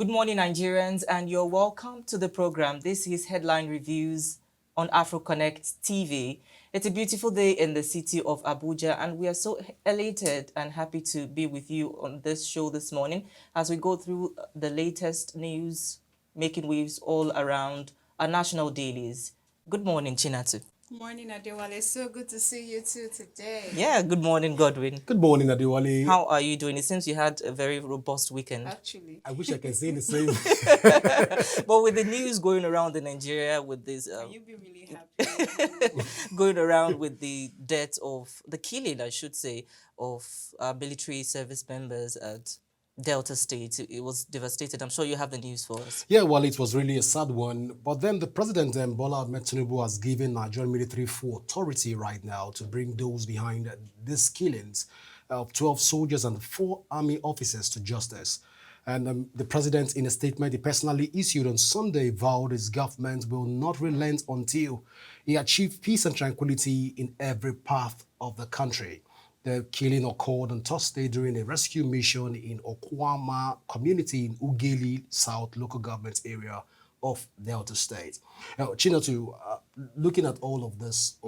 Good morning, Nigerians, and you're welcome to the program. This is Headline Reviews on Afro Connect TV. It's a beautiful day in the city of Abuja, and we are so elated and happy to be with you on this show this morning as we go through the latest news making waves all around our national dailies. Good morning, Chinatu. Good morning, Adewale. So good to see you too today. Yeah, good morning, Godwin. Good morning, Adewale. How are you doing? It seems you had a very robust weekend. Actually, I wish I could say the same. But with the news going around in Nigeria with this... you'll be really happy. going around with the death of... the killing, I should say, of military service members at Delta State. It was devastating. I'm sure you have the news for us. Yeah, well, it was really a sad one. But then the president, Bola Ahmed Tinubu, has given Nigerian military full authority right now to bring those behind these killings of 12 soldiers and 4 army officers to justice. And the president, in a statement he personally issued on Sunday, vowed his government will not relent until he achieves peace and tranquility in every part of the country. The killing occurred on Thursday during a rescue mission in Okwama community in Ugeli South local government area of Delta State. Now, Chinatu, looking at all of this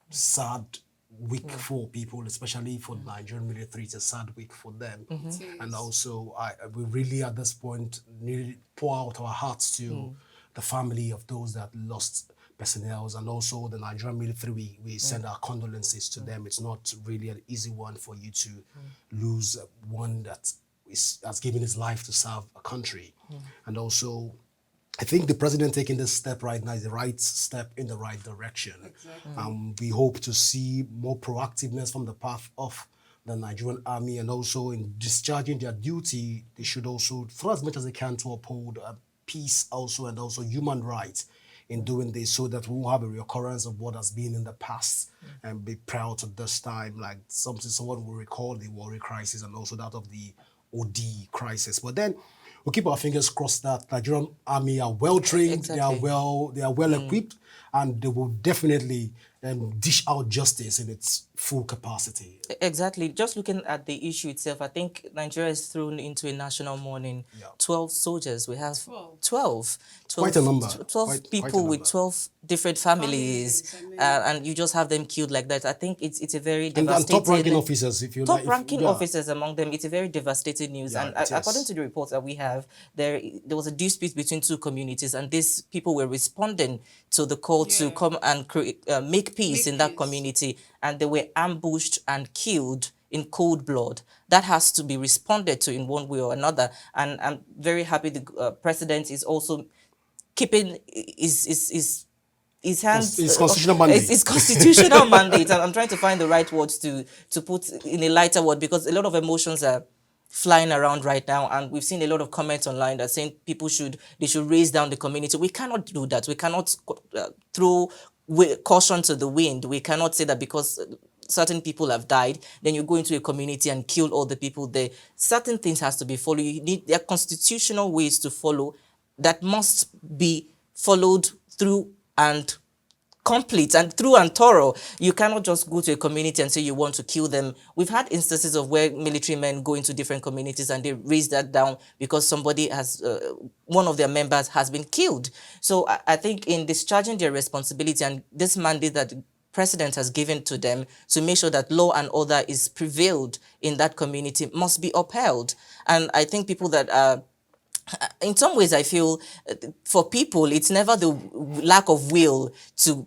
sad week for people, especially for the Nigerian military, it's a sad week for them. And also, we really at this point need to pour out our hearts to the family of those that lost personnel, and also the Nigerian military. We send our condolences to them. It's not really an easy one for you to lose one that has given his life to serve a country. And also, I think the president taking this step right now is the right step in the right direction. Exactly. We hope to see more proactiveness from the path of the Nigerian army, and also in discharging their duty, they should also try as much as they can to uphold peace also, and also human rights in doing this, so that we won't have a reoccurrence of what has been in the past, and be proud of this time, like someone will recall the Warri crisis and also that of the OD crisis. But then we'll keep our fingers crossed that Nigerian army are well trained, they are well equipped, and they will definitely dish out justice in its full capacity. Exactly. Just looking at the issue itself, I think Nigeria is thrown into a national mourning. 12 soldiers. We have 12. Quite a number. 12 people with 12 different families, and you just have them killed like that. I think it's a very devastating... And top-ranking officers, if you like. Top-ranking officers among them. It's a very devastating news. Yeah, and according to the reports that we have, there was a dispute between 2 communities, and these people were responding to the call to come and make peace in that community, and they were ambushed and killed in cold blood. That has to be responded to in one way or another, and I'm very happy the president is also keeping his hands... His constitutional mandate. His constitutional mandate. I'm trying to find the right words to put in a lighter word, because a lot of emotions are flying around right now, and we've seen a lot of comments online that saying they should raise down the community. We cannot do that. We cannot throw caution to the wind. We cannot say that because certain people have died, then you go into a community and kill all the people there. Certain things has to be followed. There are constitutional ways to follow that must be followed through and complete and through and thorough. You cannot just go to a community and say you want to kill them. We've had instances of where military men go into different communities and they raise that down because somebody has, one of their members has been killed. So I think in discharging their responsibility and this mandate that the president has given to them to make sure that law and order is prevailed in that community must be upheld. And I think people that are... in some ways, I feel for people, it's never the lack of will to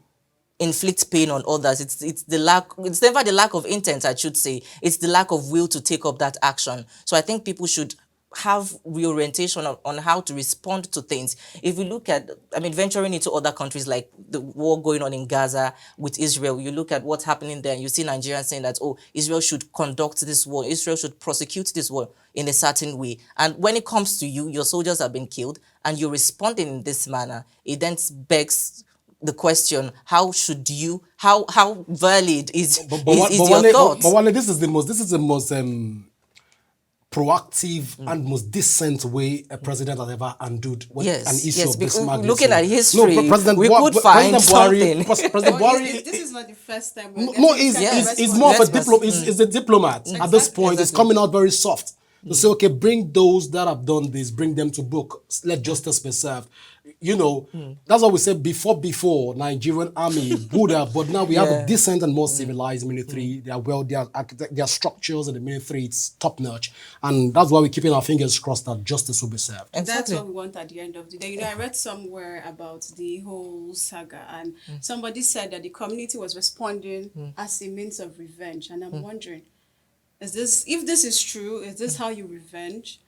inflict pain on others. It's never the lack of intent, I should say. It's the lack of will to take up that action. So I think people should have reorientation on how to respond to things. If we look at, venturing into other countries like the war going on in Gaza with Israel, you look at what's happening there and you see Nigerians saying that, oh, Israel should conduct this war, Israel should prosecute this war in a certain way. And when it comes to you, your soldiers have been killed and you're responding in this manner, it then begs the question, how valid is your thoughts? But Wale, this is the most proactive and most decent way a president has ever handled an issue of this magnitude. Looking at history, we could find something. President Buhari, this is not the first time. He's more of a diplomat. He's a diplomat. At this point, it's coming out very soft. to say, okay, bring those that have done this, bring them to book, let justice be served. You know, that's what we said before Nigerian army, Buddha, but now we have a Yeah. decent and more civilized military. They are their structures in the military, it's top notch. And that's why we're keeping our fingers crossed that justice will be served. That's Exactly. what we want at the end of the day. You know, I read somewhere about the whole saga, and somebody said that the community was responding as a means of revenge. And I'm wondering, if this is true, is this how you revenge?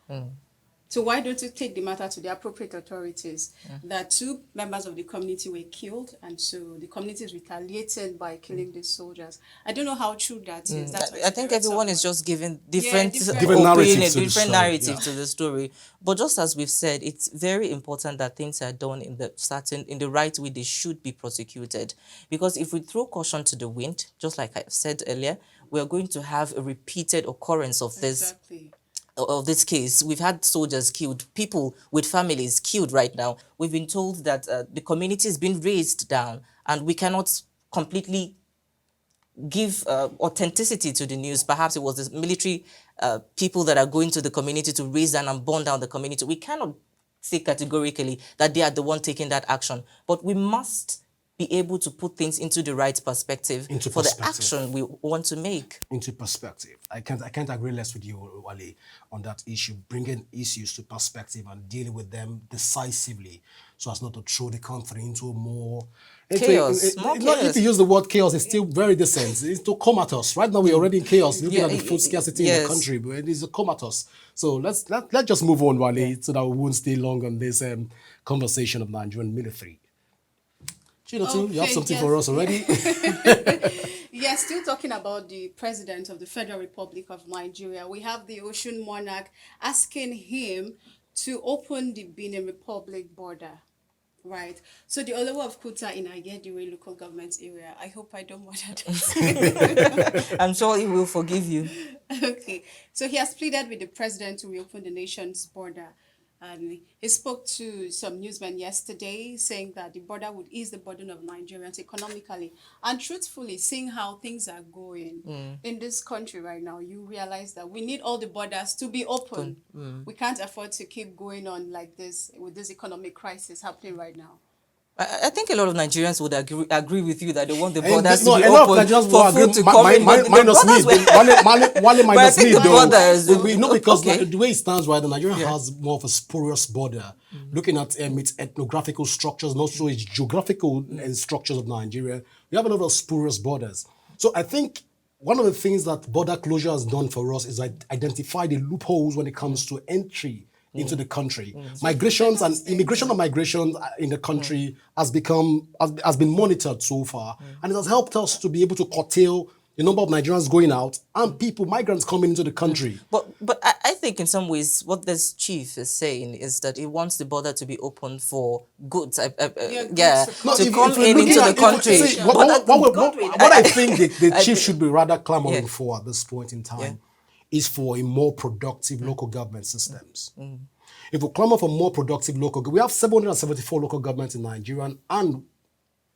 So why don't you take the matter to the appropriate authorities? That two members of the community were killed, and so the community is retaliating by killing these soldiers. I don't know how true that is. That's what I think read everyone is somewhere. just giving different different- Different narratives opinion, to the different story, narrative yeah. to the story. But just as we've said, it's very important that things are done in the right way. They should be prosecuted, because if we throw caution to the wind, just like I said earlier, we are going to have a repeated occurrence of Exactly. this case. We've had soldiers killed, people with families killed right now. We've been told that the community has been raised down, and we cannot completely give authenticity to the news. Perhaps it was the military people that are going to the community to raise down and burn down the community. We cannot say categorically that they are the one taking that action, but we must be able to put things into the right perspective Into for perspective. the action we want to make. Into perspective. I can't agree less with you, Wale, on that issue. Bringing issues to perspective and dealing with them decisively, so as not to throw the country into more Chaos, more Not chaos. if you use the word chaos, it's still very decent. It's to come at us. Right now, we're already in chaos, looking Yeah, at the food scarcity in yes. the country, but it is to come at us. So let's just move on, Wale, so that we won't stay long on this conversation of Nigerian military. Chinatu, you have Okay, something yes. for us already? Yeah, still talking about the president of the Federal Republic of Nigeria. We have the Ocean Monarch asking him to open the Benin Republic border. Right. So the Olowo of Kuta in Agediwe local government area. I hope I don't murder that. I'm sure he will forgive you. Okay. So he has pleaded with the president to reopen the nation's border. And he spoke to some newsmen yesterday saying that the border would ease the burden of Nigerians economically. And truthfully, seeing how things are going in this country right now, you realize that we need all the borders to be open. We can't afford to keep going on like this with this economic crisis happening right now. I think a lot of Nigerians would agree with you that they want the And borders no, to be a lot of open Nigerians for will food agree. to come in. But the Minus me. borders were- Wale But I minus think me, the though. borders- No, because Okay. the way it stands right now, Nigeria has more of a spurious border. Looking at its ethnographical structures and also its geographical structures of Nigeria, we have a lot of spurious borders. So I think one of the things that border closure has done for us is identify the loopholes when it comes to entry into the country. Migrations and immigration and migration in the country has been monitored so far, and it has helped us to be able to curtail the number of Nigerians going out and migrants coming into the country. But I think in some ways what this chief is saying is that he wants the border to be open for goods. goods to come to in. come if we're in looking into the at- country. see, But what I think the chief should be rather clamoring Yeah. for at this point in time is for a more productive local government systems. If we clamor for more productive we have 774 local governments in Nigeria, and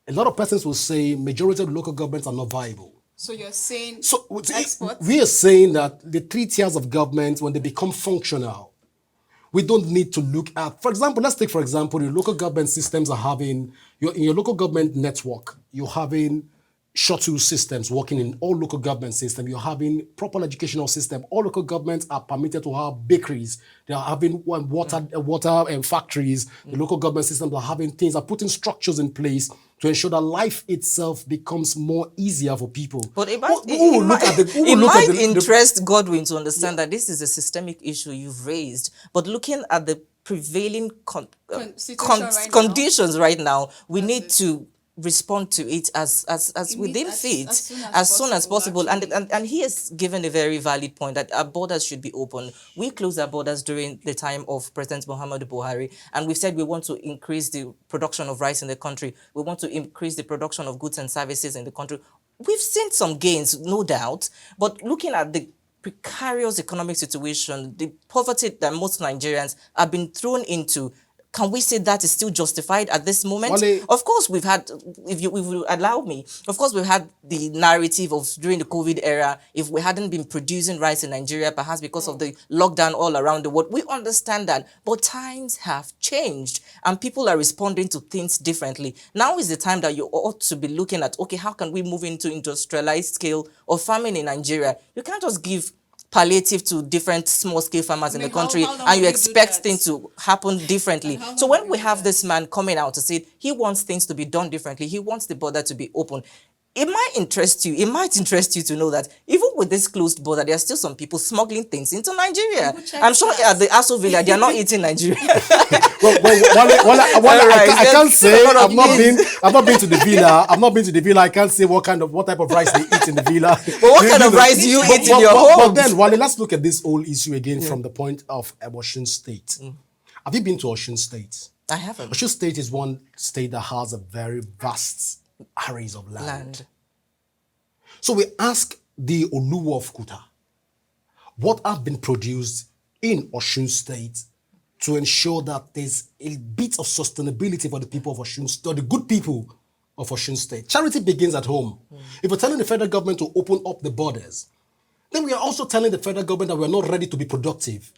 a lot of persons will say majority of the local governments are not viable. So you're saying So exports? we are saying that the 3 tiers of government, when they become functional, we don't need to look at, for example, let's take, for example, your local government systems are having, in your local government network, you're having shuttle systems working in all local government systems. You're having proper educational system. All local governments are permitted to have bakeries. They are having water factories. The local government systems are having things, are putting structures in place to ensure that life itself becomes more easier for people. But it Who will look at the- who will look at might the- interest Godwin to understand that this is a systemic issue you've raised. But looking at the prevailing Situation right now. conditions right now, we need to respond to it as within as fit, soon as soon as possible, possible. actually. And he has given a very valid point that our borders should be open. We closed our borders during the time of President Muhammadu Buhari, and we've said we want to increase the production of rice in the country. We want to increase the production of goods and services in the country. We've seen some gains, no doubt, but looking at the precarious economic situation, the poverty that most Nigerians have been thrown into, can we say that is still justified at this moment? Wale, Of course, we've had, if you allow me, of course, we've had the narrative of during the COVID era, if we hadn't been producing rice in Nigeria, perhaps because of the lockdown all around the world, we understand that. But times have changed and people are responding to things differently. Now is the time that you ought to be looking at, okay, how can we move into industrialized scale of farming in Nigeria? You can't just give palliative to different small-scale farmers in the country how long and you will you do expect that? things to happen differently. And how So long when will we you do have that? this man coming out to say he wants things to be done differently, he wants the border to be open, it might interest you to know that even with this closed border, there are still some people smuggling things into Nigeria. Who checks I'm sure that? at the Aso Villa, they are not eating Nigeria. I Alright, can't say let's- I've not been to the villa. I've not been to the villa. I can't say what type of rice they eat in the villa. But what kind of rice do you eat in your But home? then, Wale, let's look at this whole issue again from the point of Osun State. Have you been to Osun State? I haven't. Osun State is one state that has a very vast arrays of land. So we ask the Oluwo of Kuta, what have been produced in Osun State to ensure that there's a bit of sustainability for the people of Osun State, or the good people of Osun State. Charity begins at home. If we're telling the federal government to open up the borders, then we are also telling the federal government that we're not ready to be productive.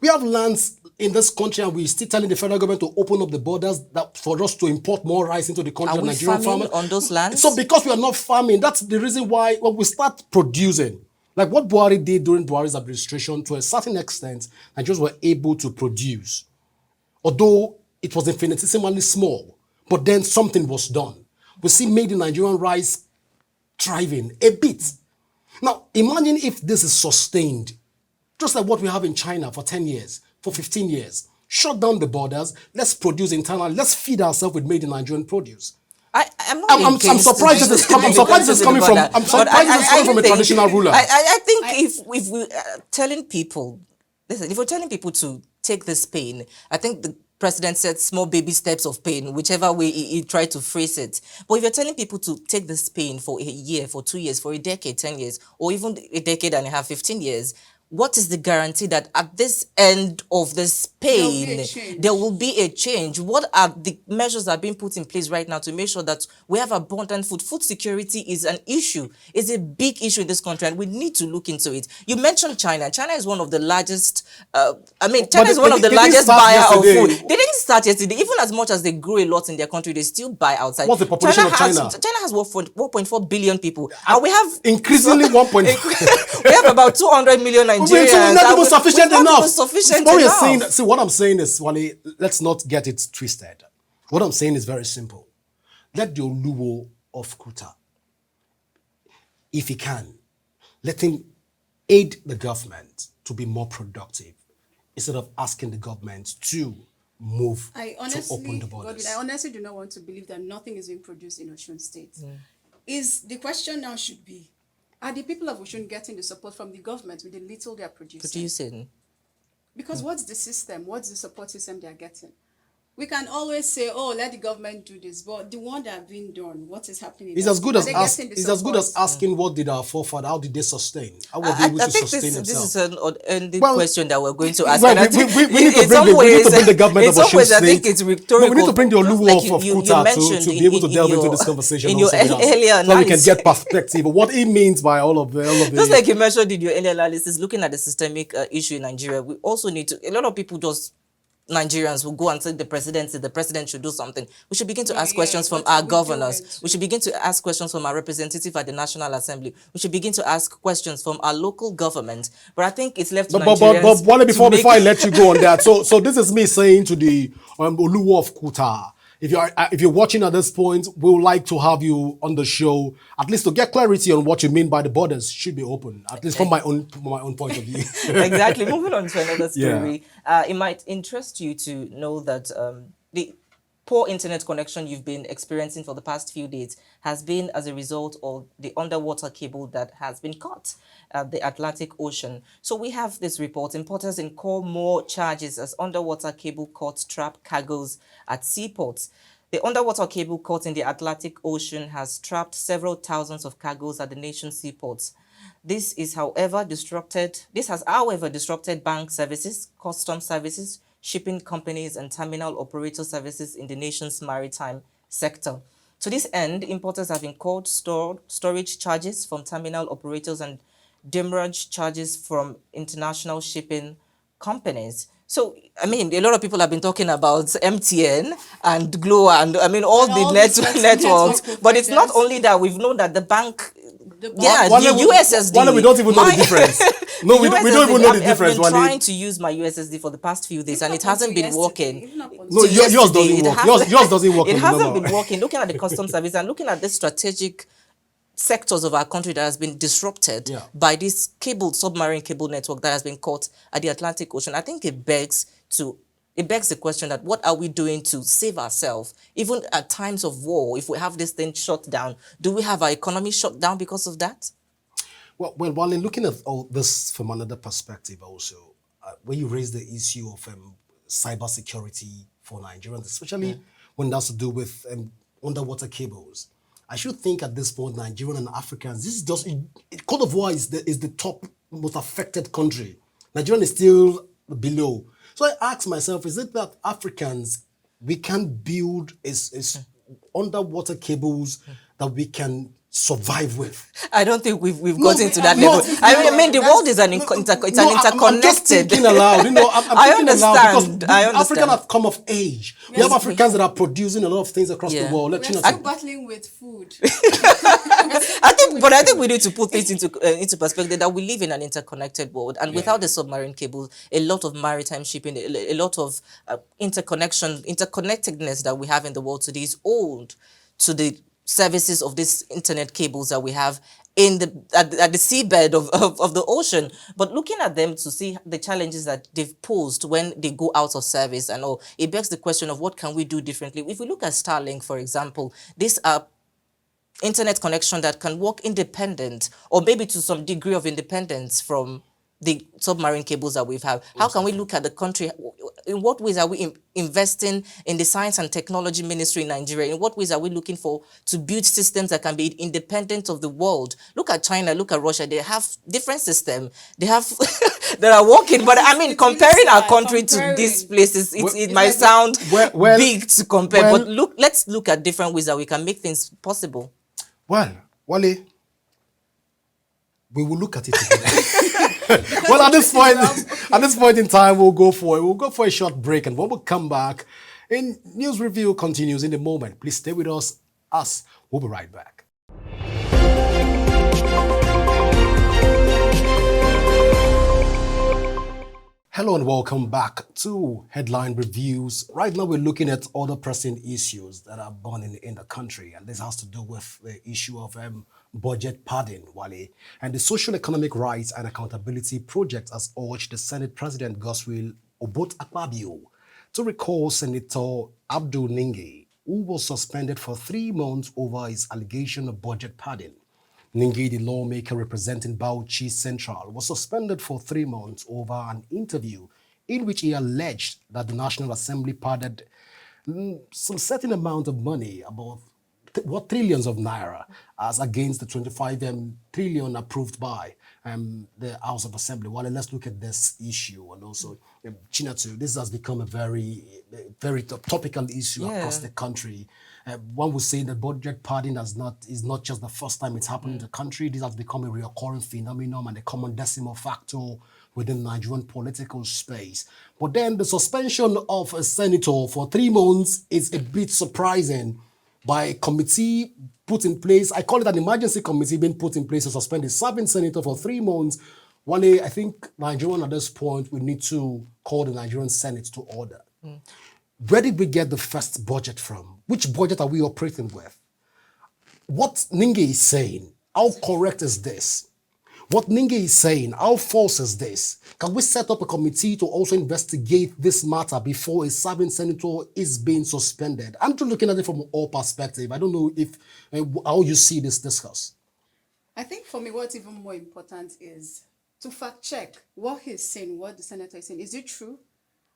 We have lands in this country and we're still telling the federal government to open up the borders that for us to import more rice into the country. Are we Nigerian farming farmers. on those lands? So because we are not farming, that's the reason why when we start producing, like what Buhari did during Buhari's administration, to a certain extent, Nigerians were able to produce. Although it was infinitesimally small, but then something was done. We see made in Nigerian rice thriving a bit. Now, imagine if this is sustained, just like what we have in China for 10 years, for 15 years. Shut down the borders, let's produce internally, let's feed ourselves with made in Nigerian produce. I'm not I'm against surprised this is coming. I'm surprised this is coming from. I'm surprised this is coming from a traditional ruler. I think if we telling people, listen, if we're telling people to take this pain, I think the president said small baby steps of pain, whichever way he tried to phrase it. But if you're telling people to take this pain for a year, for 2 years, for a decade, 10 years, or even a decade and a half, 15 years, what is the guarantee that at this end of this pain, there will be a change? What are the measures that are being put in place right now to make sure that we have abundant food? Food security is an issue. It's a big issue in this country, and we need to look into it. You mentioned China. China is one of the largest, China is one of the largest buyer of food. They didn't start yesterday. Even as much as they grow a lot in their country, they still buy outside. What's the population of China? China has 1.4 billion people. And we have increasingly 1.4. we have about 200 million Nigerians. We're not even sufficient enough. Sufficient What I'm saying is, Wale, let's not get it twisted. What I'm saying is very simple. Let the Oluwo of Kuta, if he can, let him aid the government to be more productive instead of asking the government to move to open the borders. I honestly do not want to believe that nothing is being produced in Osun State. Is the question now should be, are the people of Osun getting the support from the government with the little they are producing? Because what's the system? What's the support system they are getting? We can always say, oh, let the government do this, but the one that have been done, what is happening? It's as good as asking what did our forefathers, how did they sustain? How were they able to sustain themselves? This is an ending question that we're going to ask. Well, we need to bring the government of Osun State. I think it's rhetorical. We need to bring the Oluwo of Kuta to be able to delve into this conversation. In your earlier analysis, so we can get perspective of what it means by all of the. Just like you mentioned in your earlier analysis, looking at the systemic issue in Nigeria, we also need to. A lot of people just. Nigerians will go and say the president should do something. We should begin to ask questions from our governors. We should begin to ask questions from our representative at the National Assembly. We should begin to ask questions from our local government. But I think it's left to Nigerians. But Wale, before I let you go on that, so this is me saying to the Oluwo of Kuta, if you're watching at this point, we would like to have you on the show, at least to get clarity on what you mean by the borders should be open, at least from my own point of view. Exactly. Moving on to another story. Yeah. It might interest you to know that the poor internet connection you've been experiencing for the past few days has been as a result of the underwater cable that has been cut at the Atlantic Ocean. So we have this report. Importers incur more charges as underwater cable cuts trap cargoes at seaports. The underwater cable caught in the Atlantic Ocean has trapped several thousands of cargoes at the nation's seaports. This has, however, disrupted bank services, custom services, shipping companies and terminal operator services in the nation's maritime sector. To this end, importers have incurred storage charges from terminal operators and demurrage charges from international shipping companies. So, I mean, a lot of people have been talking about MTN and Glo and I mean all And the all the network networks. But it's not providers. only that. We've known that the bank, The yeah, bank- the USSD. Wale, we don't even know the difference. No, we don't even know the I've difference, been Wale. trying to use my USSD for the past few days, and Even it up hasn't until been yesterday, working. even up until No, Till yours doesn't yesterday, it work. hasn't- Yours doesn't work It on the hasn't normal. been working. Looking at the custom service and looking at the strategic sectors of our country that has been disrupted Yeah. by this submarine cable network that has been caught at the Atlantic Ocean, I think it begs the question that what are we doing to save ourselves? Even at times of war, if we have this thing shut down, do we have our economy shut down because of that? Well, while in looking at all this from another perspective also, when you raise the issue of cybersecurity for Nigerians, especially when that's to do with underwater cables, I should think at this point, Nigerian and Africans, this is just, Cote d'Ivoire is the top most affected country. Nigeria is still below. So I ask myself, is it that Africans, we can build is underwater cables that we can survive with? I don't think we've No, gotten to that no, level. no, I mean, the that's- world is an No, it's no, an I'm just interconnected. thinking aloud. I'm I thinking aloud understand. because I Africans understand. have come of age. We have Africans that are producing a lot of things across the Yeah. world. We're Let you know, still battling with food. I think we need to put things into perspective that we live in an interconnected world, and without the submarine cable, a lot of maritime shipping, a lot of interconnectedness that we have in the world today is owed to the services of these internet cables that we have in at the seabed of the ocean. But looking at them to see the challenges that they've posed when they go out of service and all, it begs the question of what can we do differently. If we look at Starlink, for example, these are internet connection that can work independent or maybe to some degree of independence from the submarine cables that we've had. How can we look at the country? In what ways are we investing in the science and technology ministry in Nigeria? In what ways are we looking for to build systems that can be independent of the world? Look at China, look at Russia. They have different systems. They have that are working. But I mean, It's really comparing our sad, country to these places, Well, it it's might like sound well, big to compare. well- But let's look at different ways that we can make things possible. well, Wale, we will look at it together. Well, at this point in time, we'll go for a short break, and when we come back, in news review continues in a moment. Please stay with us. We'll be right back. Hello and welcome back to Headline Reviews. Right now we're looking at other pressing issues that are burning in the country, and this has to do with the issue of budget padding, Wale. And the Social Economic Rights and Accountability Project has urged the Senate President Godswill Akpabio to recall Senator Abdul Ningi, who was suspended for 3 months over his allegation of budget padding. Ningi, the lawmaker representing Bauchi Central, was suspended for 3 months over an interview in which he alleged that the National Assembly padded some certain amount of money, about trillions of naira, as against the 25 trillion approved by the House of Assembly. Well, let's look at this issue, and also Chinatu. This has become a very topical issue across the country. One would say that budget padding is not just the first time it's happened in the country. This has become a recurring phenomenon and a common decimal factor within Nigerian political space. But then the suspension of a senator for 3 months is a bit surprising by a committee put in place. I call it an emergency committee being put in place to suspend a serving senator for 3 months. Wale, I think Nigerian at this point, we need to call the Nigerian Senate to order. Where did we get the first budget from? Which budget are we operating with? What Ningi is saying, how correct is this? What Ningi is saying, how false is this? Can we set up a committee to also investigate this matter before a serving senator is being suspended? I'm just looking at it from all perspectives. I don't know if how you see this discussed. I think for me, what's even more important is to fact check what he's saying, what the senator is saying. Is it true?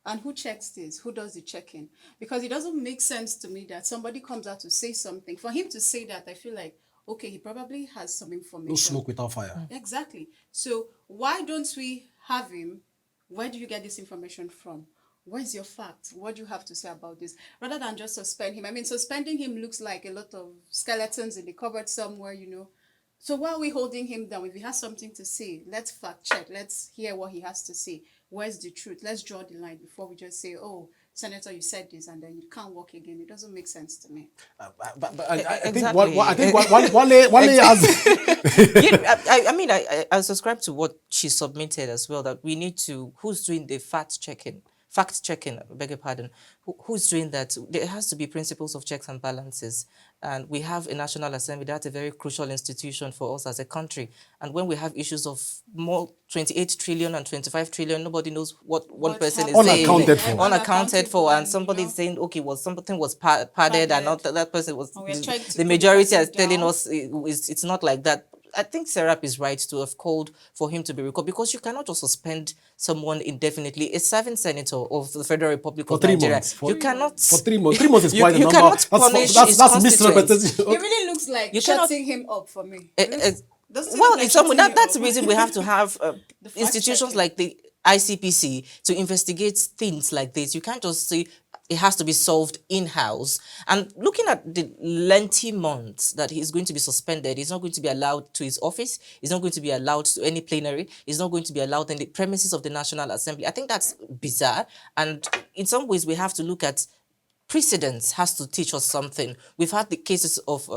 And who checks this? Who does the checking? Because it doesn't make sense to me that somebody comes out to say something. For him to say that, I feel like, okay, he probably has some information. No smoke without fire. Exactly. So why don't we have him? Where do you get this information from? Where's your fact? What do you have to say about this? Rather than just suspend him. I mean, suspending him looks like a lot of skeletons in the cupboard somewhere, you know. So why are we holding him down? If he has something to say, let's fact check. Let's hear what he has to say. Where's the truth? Let's draw the line before we just say, oh, Senator, you said this, and then you can't walk again. It doesn't make sense to me. But I think Exactly. I think one has. I subscribe to what she submitted as well, that we need to, who's doing the fact checking, I beg your pardon, who's doing that? There has to be principles of checks and balances. And we have a National Assembly, that's a very crucial institution for us as a country. And when we have issues of more 28 trillion and 25 trillion, nobody knows what one What's person is happening. saying. Unaccounted for. Unaccounted for, and somebody you know. saying, okay, well, something was padded, and not that person was, And we're trying to the put majority the is person telling down. us it's not like that. I think Serap is right to have called for him to be recalled, because you cannot just suspend someone indefinitely. A serving senator of the Federal Republic For of 3 Nigeria, months. you cannot. For 3 months. 3 months is quite a you number. cannot punish his That's constituents. misrepresentation. It really looks like You cannot- shutting him up for me. Doesn't it Well, look like in some way, shutting him that's the up? reason we have to have The fact institutions checking. like the ICPC to investigate things like this. You can't just say it has to be solved in-house. And looking at the lengthy months that he's going to be suspended, he's not going to be allowed to his office, he's not going to be allowed to any plenary, he's not going to be allowed in the premises of the National Assembly. I think that's bizarre. And in some ways, we have to look at precedence has to teach us something. We've had the cases of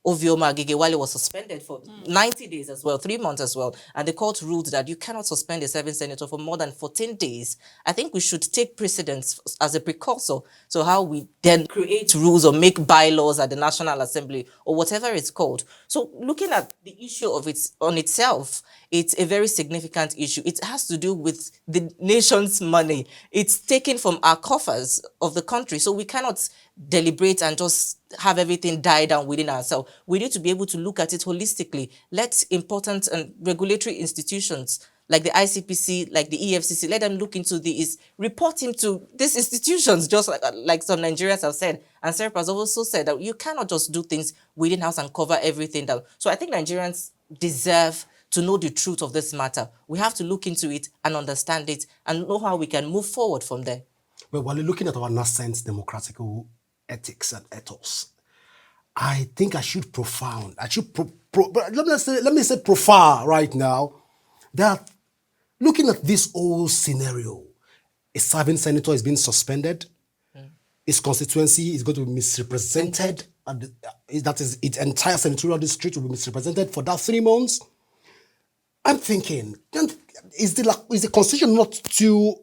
Ovioma Gigewale was suspended for 90 days as well, 3 months as well. And the court ruled that you cannot suspend a serving senator for more than 14 days. I think we should take precedence as a precursor to how we then create rules or make bylaws at the National Assembly or whatever it's called. So looking at the issue of it on itself, it's a very significant issue. It has to do with the nation's money. It's taken from our coffers of the country. So we cannot deliberate and just have everything die down within ourselves. We need to be able to look at it holistically. Let important and regulatory institutions like the ICPC, like the EFCC, let them look into this, report him to these institutions, just like some Nigerians have said. And Serap has also said that you cannot just do things within house and cover everything down. So I think Nigerians deserve to know the truth of this matter. We have to look into it and understand it and know how we can move forward from there. Well, while you're looking at our nascent democratical ethics and ethos, I think I should but let me say profile right now that looking at this whole scenario, a serving senator is being suspended, his constituency is going to be misrepresented, and that is its entire senatorial district will be misrepresented for that 3 months. I'm thinking, is the constitution not too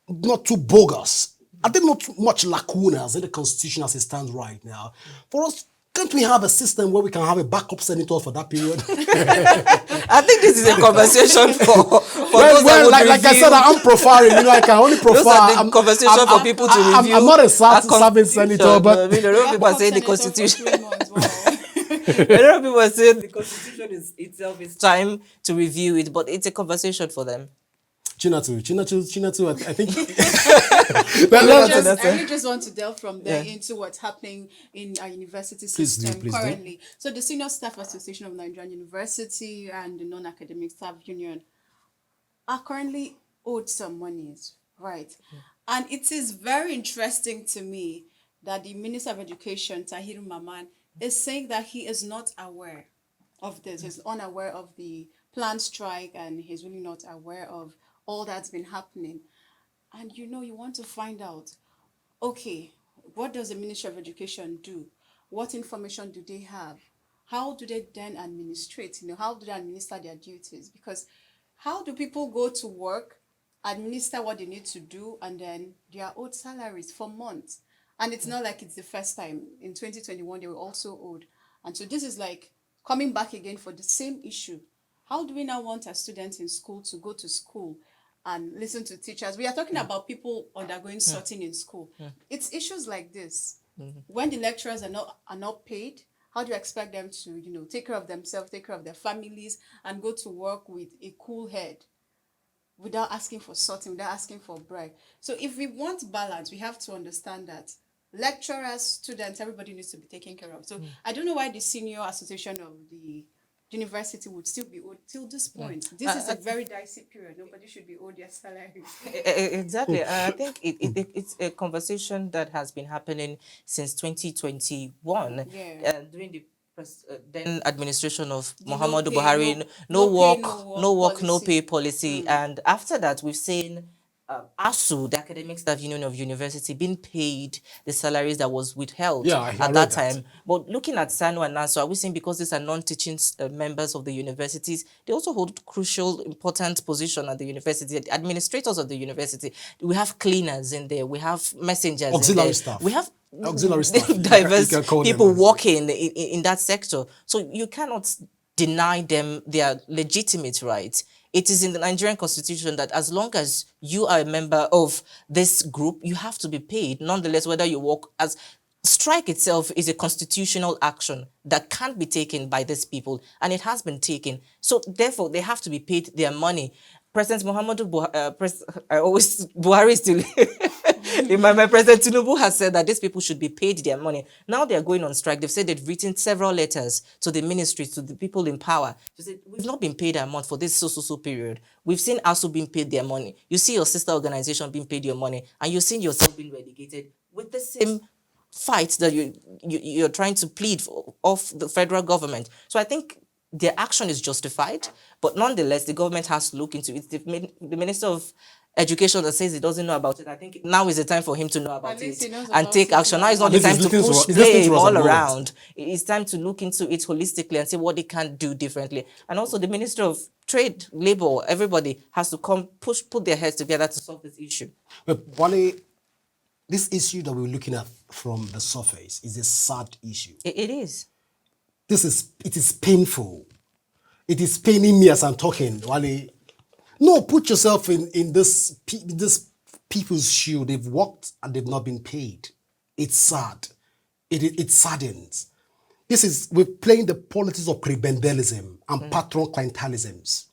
bogus? Are there not much lacunas in the constitution as it stands right now? For us, can't we have a system where we can have a backup senator for that period? I think this is a conversation for those that would like I said, I'm profiling. I can only profile. Those are the conversation for people to review. I'm not a our serving senator, but I mean, a lot of people are saying the Backup senator constitution. for 3 months, wow. A lot of people are saying the constitution itself is time to review it, but it's a conversation for them. Chinatu, I think. I really just want to delve from there into what's happening in our university system please do. currently. So the Senior Staff Association of Nigerian University and the Non-Academic Staff Union are currently owed some monies, right? And it is very interesting to me that the Minister of Education, Tahiru Maman, is saying that he is not aware of this. He's unaware of the planned strike and he's really not aware of all that's been happening. And you want to find out, okay, what does the Ministry of Education do? What information do they have? How do they then administrate? How do they administer their duties? Because how do people go to work, administer what they need to do, and then they are owed salaries for months? And it's not like it's the first time. In 2021, they were also owed. And so this is like coming back again for the same issue. How do we now want our students in school to go to school and listen to teachers? We are talking about people undergoing sorting in school. It's issues like this. When the lecturers are not paid, how do you expect them to, take care of themselves, take care of their families, and go to work with a cool head without asking for sorting, without asking for bribe? So if we want balance, we have to understand that lecturers, students, everybody needs to be taken care of. So I don't know why the Senior Association of the university would still be owed till this point. This is a very dicey period. Nobody should be owed their salary. Exactly. I think it's a conversation that has been happening since 2021 Yeah. during the then administration of The Muhammadu Buhari. No work, no pay policy. And after that, we've seen ASU, the Academic Staff Union of University, being paid the salaries that was withheld Yeah, I at read that that. time. But looking at SANU and NASU, are we saying because these are non-teaching members of the universities, they also hold crucial, important position at the university, the administrators of the university. We have cleaners in there, we have messengers Auxiliary in there. staff. We have Auxiliary staff. diverse You can call them. people working in that sector. So you cannot deny them their legitimate rights. It is in the Nigerian constitution that as long as you are a member of this group, you have to be paid. Nonetheless, whether you work as strike itself is a constitutional action that can't be taken by these people, and it has been taken. So therefore, they have to be paid their money. President Muhammadu Buhari is still my President Tinubu has said that these people should be paid their money. Now they are going on strike. They've said they've written several letters to the ministry, to the people in power, to say, we've not been paid our month for this so period. We've seen ASU being paid their money. You see your sister organization being paid your money, and you've seen yourself being relegated with the same fight that you're trying to plead for of the federal government. So I think their action is justified, but nonetheless, the government has to look into it. The Minister of Education that says he doesn't know about it, I think now is the time for him to know about least it he knows and about take it action. now. Now is not At the least time he's to listening to push us- he's listening blame to us all at the moment. around. It's time to look into it holistically and see what they can do differently. And also the Minister of Trade, Labour, everybody has to put their heads together to solve this issue. But Wale, this issue that we're looking at from the surface is a sad issue. It is. It is painful. It is paining me as I'm talking, Wale. No, put yourself in this people's shoe. They've worked and they've not been paid. It's sad. It saddens. We're playing the politics of prebendelism and patron clientelisms.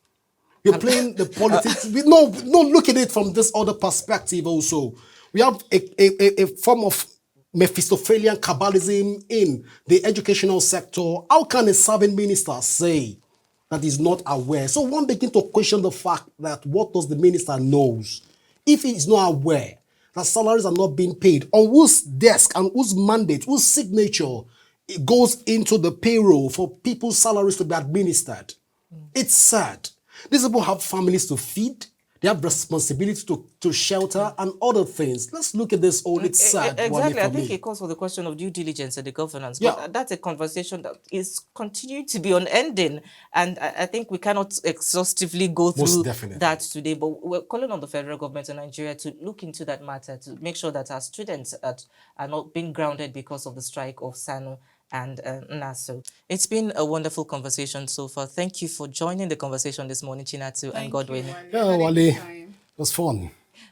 We're playing the politics. No, look at it from this other perspective also. We have a form of Mephistophelian Kabbalism in the educational sector. How can a serving minister say that he's not aware? So one begin to question the fact that what does the minister knows? If he is not aware that salaries are not being paid, on whose desk and whose mandate, whose signature it goes into the payroll for people's salaries to be administered. It's sad. These people have families to feed. They have responsibility to shelter and other things. Let's look at this all. It's sad. Wale, Exactly. I for think me. it calls for the question of due diligence and the governance. Yeah. But that's a conversation that is continuing to be unending. And I think we cannot exhaustively go Most through definitely. that today. But we're calling on the federal government of Nigeria to look into that matter, to make sure that our students are not being grounded because of the strike of SANU and NASU. It's been a wonderful conversation so far. Thank you for joining the conversation this morning, Chinatu and Thank Godwin. you, Wale. Yeah, Had a good Wale, time. it was fun.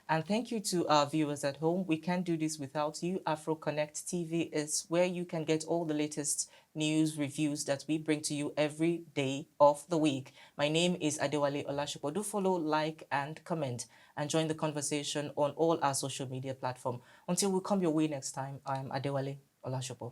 And thank you to our viewers at home. We can't do this without you. Afro Connect TV is where you can get all the latest news, reviews that we bring to you every day of the week. My name is Adewale Olashopo. Do follow, like, and comment, and join the conversation on all our social media platforms. Until we come your way next time, I'm Adewale Olashopo.